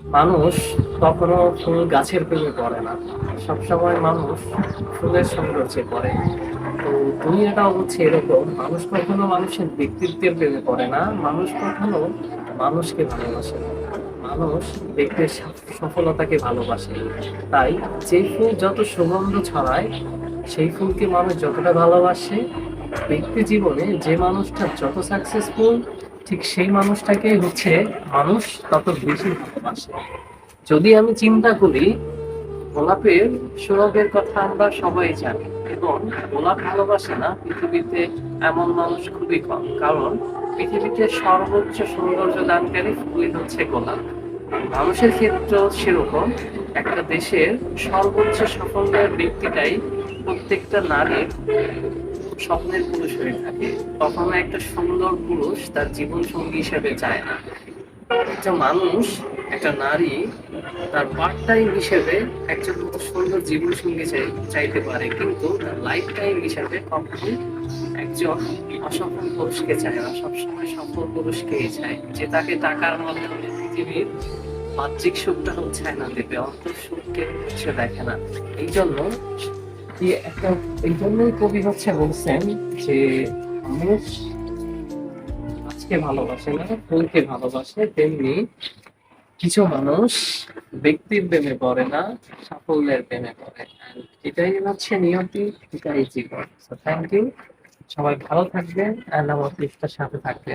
মানুষ কখনো ফুল গাছের প্রেমে পড়ে না, সবসময় মানুষ ফুলের সৌন্দর্যে পড়ে। তো দুনিয়াটাও হচ্ছে এরকম, মানুষ কখনো মানুষের ব্যক্তিত্বের প্রেমে পড়ে না, মানুষ কখনো মানুষকে ভালোবাসে না। মানুষ ব্যক্তির সফলতাকে ভালোবাসে। তাই যে ফুল যত সুগন্ধ ছড়ায়, সেই ফুলকে মানুষ যতটা ভালোবাসে, ব্যক্তি জীবনে যে মানুষটা যত সাকসেসফুল, ঠিক সেই মানুষটাকে হচ্ছে মানুষ তত বেশি ভালোবাসে। যদি আমি চিন্তা করি, গোলাপের সৌরভের কথা আমরা সবাই জানি, এবং গোলাপ ভালোবাসে না পৃথিবীতে এমন মানুষ খুবই কম, কারণ পৃথিবীতে সর্বোচ্চ সৌন্দর্য দানকারী ফুলই হচ্ছে গোলাপ। মানুষের ক্ষেত্রেও সেরকম, একটা দেশের সর্বোচ্চ সাফল্যের ব্যক্তিটাই প্রত্যেকটা নারীর স্বপ্নের পুরুষ হয়ে থাকে। কখনো একটা সুন্দর পুরুষ তার জীবন সঙ্গী হিসেবে চায় না। একটা মানুষ, একটা নারী তার পার্ট টাইম হিসেবে একজন মতো সুন্দর জীবন সঙ্গী চাইতে পারে, কিন্তু তার লাইফ টাইম হিসেবে কখনোই একজন অসফল পুরুষকে চায় না। সবসময় সফল পুরুষকেই চায়, যে তাকে টাকার মাধ্যমে পৃথিবীর বাহ্যিক সুখটা হচ্ছে না দেবে, অন্তর সুখকে সে দেখে না। এই জন্য কি একটা, এই জন্যই কবি হচ্ছে বলছেন যে মানুষ গাছকে ভালোবাসে না, ফুলকে ভালোবাসে, তেমনি কিছু মানুষ ব্যক্তির প্রেমে পড়ে না, সাফল্যের প্রেমে পড়ে। And এটাই হচ্ছে নিয়তি, এটাই জীবন। থ্যাংক ইউ, সবাই ভালো থাকবেন, and আমার পৃষ্ঠার সাথে থাকবেন।